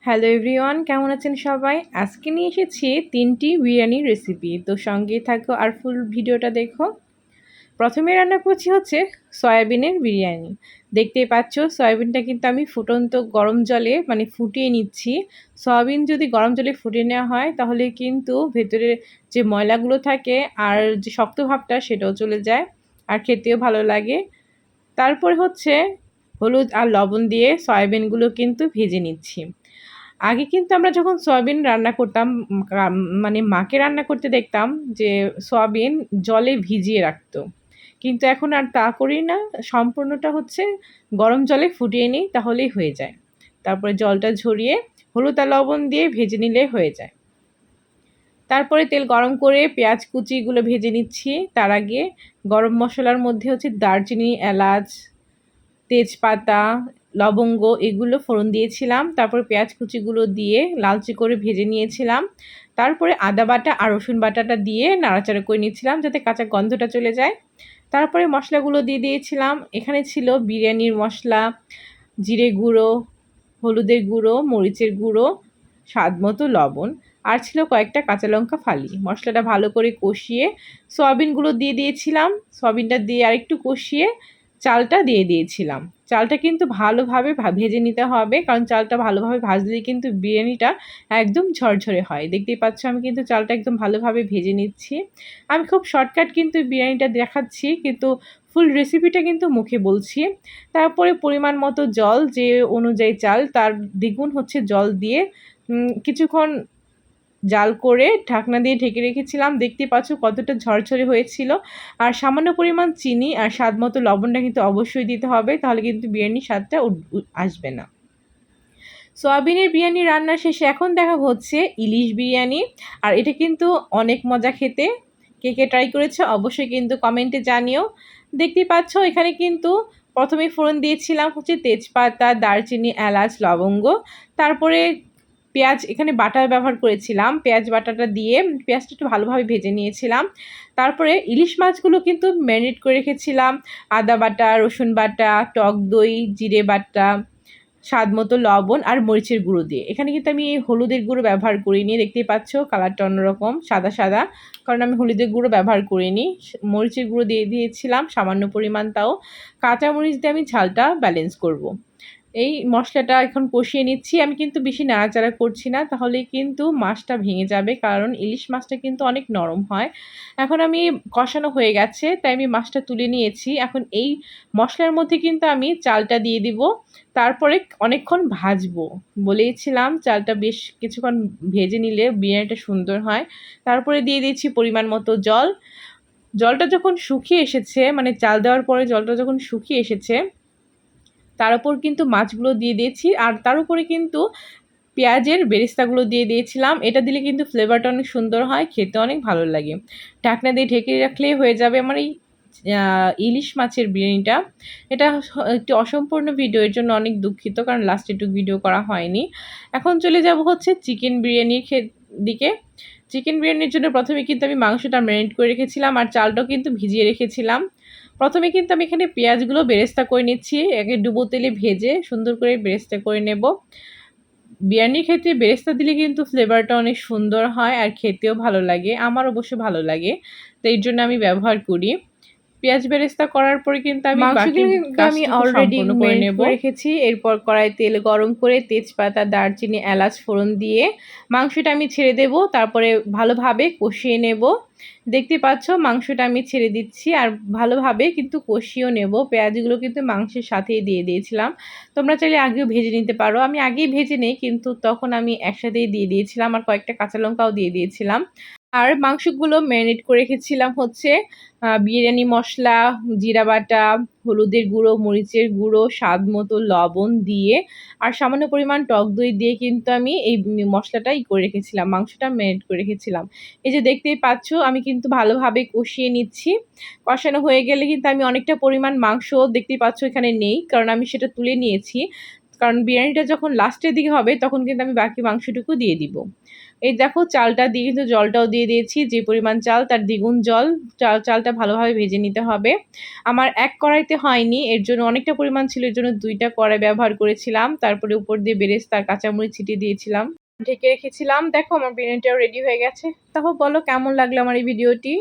Hello everyone, কেমন আছেন সবাই? আজকে নিয়ে এসেছি ৩টি বিরিয়ানির রেসিপি। তো সঙ্গেই থাকো আর ফুল ভিডিওটা দেখো। প্রথমে রান্না করছি হচ্ছে সয়াবিনের বিরিয়ানি। দেখতেই পাচ্ছ সয়াবিনটা কিন্তু আমি ফুটন্ত গরম জলে ফুটিয়ে নিচ্ছি। সয়াবিন যদি গরম জলে ফুটিয়ে নেওয়া হয় তাহলে কিন্তু ভেতরে যে ময়লাগুলো থাকে আর যে শক্ত ভাবটা সেটাও চলে যায় আর খেতেও ভালো লাগে। তারপর হচ্ছে হলুদ আর লবণ দিয়ে সয়াবিনগুলো কিন্তু ভেজে নিচ্ছি। আগে কিন্তু আমরা যখন সয়াবিন রান্না করতাম মাকে রান্না করতে দেখতাম যে সয়াবিন জলে ভিজিয়ে রাখতো। কিন্তু এখন আর তা করি না। সম্পূর্ণটা হচ্ছে গরম জলে ফুটিয়ে নিই তাহলেই হয়ে যায়। তারপরে জলটা ঝরিয়ে হলুদ আর লবণ দিয়ে ভেজে নিলে হয়ে যায়। তারপরে তেল গরম করে পেঁয়াজ কুচিগুলো ভেজে নিচ্ছি। তার আগে গরম মসলার মধ্যে হচ্ছে দারচিনি, এলাচ, তেজপাতা, লবঙ্গ এগুলো ফোড়ন দিয়েছিলাম। তারপর পেঁয়াজ কুচিগুলো দিয়ে লালচে করে ভেজে নিয়েছিলাম। তারপরে আদা বাটা আর রসুন বাটাটা দিয়ে নাড়াচাড়া করে নিচ্ছিলাম যাতে কাঁচা গন্ধটা চলে যায়। তারপরে মশলাগুলো দিয়ে দিয়েছিলাম। এখানে ছিল বিরিয়ানির মশলা, জিরে গুঁড়ো, হলুদের গুঁড়ো, মরিচের গুঁড়ো, স্বাদমতো লবণ আর ছিল কয়েকটা কাঁচা লঙ্কা ফালি। মশলাটা ভালো করে কষিয়ে সয়াবিনগুলো দিয়ে দিয়েছিলাম। সয়াবিনটা দিয়ে আরেকটু কষিয়ে চালটা দিয়ে দিয়েছিলাম। চালটা কিন্তু ভালোভাবে ভেজে নিতে হবে, কারণ চালটা ভালোভাবে ভাজলেই কিন্তু বিরিয়ানিটা একদম ঝরঝরে হয়। দেখতেই পাচ্ছ আমি কিন্তু চালটা একদম ভালোভাবে ভেজে নিচ্ছি। আমি খুব শর্টকাট কিন্তু বিরিয়ানিটা দেখাচ্ছি, কিন্তু ফুল রেসিপিটা কিন্তু মুখে বলছি। তারপরে পরিমাণ মতো জল, যে অনুযায়ী চাল তার দ্বিগুণ হচ্ছে জল দিয়ে কিছুক্ষণ জাল করে ঢাকনা দিয়ে ঢেকে রেখেছিলাম। দেখতেই পাচ্ছ কতটা ঝরঝরে হয়েছিল। আর সামান্য পরিমাণ চিনি আর স্বাদমতো লবণটা কিন্তু অবশ্যই দিতে হবে, তাহলে কিন্তু বিরিয়ানির স্বাদটা আসবে না। সয়াবিনের বিরিয়ানি রান্না শেষে এখন দেখাবো হচ্ছে ইলিশ বিরিয়ানি। আর এটা কিন্তু অনেক মজা খেতে। কে কে ট্রাই করেছে অবশ্যই কিন্তু কমেন্টে জানিও। দেখতেই পাচ্ছ এখানে কিন্তু প্রথমে ফোড়ন দিয়েছিলাম হচ্ছে তেজপাতা, দারচিনি, এলাচ, লবঙ্গ। তারপরে পেঁয়াজ এখানে বাটা ব্যবহার করেছিলাম। পেঁয়াজ বাটাটা দিয়ে পেঁয়াজটা একটু ভালোভাবে ভেজে নিয়েছিলাম। তারপরে ইলিশ মাছগুলো কিন্তু ম্যারিনেট করে রেখেছিলাম আদা বাটা, রসুন বাটা, টক দই, জিরে বাটা, স্বাদমতো লবণ আর মরিচের গুঁড়ো দিয়ে। এখানে কিন্তু আমি হলুদের গুঁড়ো ব্যবহার করিনি। দেখতেই পাচ্ছ কালারটা অন্যরকম সাদা সাদা, কারণ আমি হলুদের গুঁড়ো ব্যবহার করিনি। মরিচের গুঁড়ো দিয়ে দিয়েছিলাম সামান্য পরিমাণ, তাও কাঁচামরিচ দিয়ে আমি ঝালটা ব্যালেন্স করব। এই মশলাটা এখন কষিয়ে নিচ্ছি। আমি কিন্তু বেশি নাড়াচাড়া করছি না, তাহলে কিন্তু মাছটা ভেঙে যাবে, কারণ ইলিশ মাছটা কিন্তু অনেক নরম হয়। এখন আমি কষানো হয়ে গেছে তাই আমি মাছটা তুলে নিয়েছি। এখন এই মশলার মধ্যে কিন্তু আমি চালটা দিয়ে দিব। তারপরে অনেকক্ষণ ভাজবো। বলেইছিলাম চালটা বেশ কিছুক্ষণ ভেজে নিলে বিরিয়ানিটা সুন্দর হয়। তারপরে দিয়ে দিচ্ছি পরিমাণ মতো জল। জলটা যখন শুকিয়ে এসেছে, চাল দেওয়ার পরে জলটা যখন শুকিয়ে এসেছে, তার উপর কিন্তু মাছগুলো দিয়ে দিয়েছি। আর তার উপরে কিন্তু পেঁয়াজের বেরেস্তাগুলো দিয়ে দিয়েছিলাম। এটা দিলে কিন্তু ফ্লেভারটা অনেক সুন্দর হয়, খেতে অনেক ভালো লাগে। ঢাকনা দিয়ে ঢেকে রাখলেই হয়ে যাবে আমার এই ইলিশ মাছের বিরিয়ানিটা। এটা একটি অসম্পূর্ণ ভিডিও, এর জন্য অনেক দুঃখিত, কারণ লাস্টে একটু ভিডিও করা হয়নি। এখন চলে যাব হচ্ছে চিকেন বিরিয়ানির দিকে। চিকেন বিরিয়ানির জন্য প্রথমে কিন্তু আমি মাংসটা ম্যারিনেট করে রেখেছিলাম আর চালটাও কিন্তু ভিজিয়ে রেখেছিলাম। প্রথমে কিন্তু আমি এখানে পেঁয়াজগুলো বেরেস্তা করে নিচ্ছি। একে ডুবো তেলে ভেজে সুন্দর করে বেরেস্তা করে নেব। বিরিয়ানির ক্ষেত্রে বেরেস্তা দিলে কিন্তু ফ্লেভারটা অনেক সুন্দর হয় আর খেতেও ভালো লাগে। আমার অবশ্য ভালো লাগে। তো এর জন্য আমি ব্যবহার করি। পেঁয়াজ বেরেস্তা করার পরে কিন্তু আমি বাকি আমি অলরেডি সম্পূর্ণ করে নেব। রেখেছি। এরপর কড়াইয়ে তেল গরম করে তেজপাতা, দারচিনি, এলাচ ফোড়ন দিয়ে মাংসটা আমি ছেড়ে দেব। তারপরে ভালোভাবে কষিয়ে নেব। দেখতে পাচ্ছ মাংসটা আমি ছেড়ে দিচ্ছি আর ভালোভাবে কিন্তু কষিয়েও নেব। পেঁয়াজগুলো কিন্তু মাংসের সাথেই দিয়ে দিয়েছিলাম। তোমরা চাইলে আগেও ভেজে নিতে পারো। আমি আগেই ভেজে নেই, কিন্তু তখন আমি একসাথেই দিয়ে দিয়েছিলাম আর কয়েকটা কাঁচা লঙ্কাও দিয়ে দিয়েছিলাম। আর মাংসগুলো ম্যারিনেট করে রেখেছিলাম হচ্ছে বিরিয়ানি মশলা, জিরা বাটা, হলুদের গুঁড়ো, মরিচের গুঁড়ো, স্বাদমতো লবণ দিয়ে আর সামান্য পরিমাণ টক দই দিয়ে কিন্তু আমি এই মশলাটা করে রেখেছিলাম। মাংসটা ম্যারিনেট করে রেখেছিলাম। এই যে দেখতেই পাচ্ছ আমি কিন্তু ভালোভাবে কষিয়ে নিচ্ছি। কষানো হয়ে গেলে কিন্তু আমি অনেকটা পরিমাণ মাংস দেখতেই পাচ্ছ এখানে নেই, কারণ আমি সেটা তুলে নিয়েছি। কারণ বিরিয়ানিটা যখন লাস্টের দিকে হবে তখন কিন্তু আমি বাকি মাংসটুকু দিয়ে দিব। এই দেখো চালটা দিয়ে কিন্তু জলটাও দিয়ে দিয়েছি, যে পরিমাণ চাল তার দ্বিগুণ জল। চালটা ভালোভাবে ভেজে নিতে হবে। আমার এক কড়াইতে হয়নি, এর জন্য অনেকটা পরিমাণ ছিল, এর জন্য ২টা কড়াই ব্যবহার করেছিলাম। তারপরে উপর দিয়ে বেরেস্তা আর কাঁচামরিচ ছিটিয়ে দিয়েছিলাম, ঢেকে রেখেছিলাম। দেখো আমার বিরিয়ানিটাও রেডি হয়ে গেছে। তাহলে বলো কেমন লাগলো আমার এই ভিডিওটি।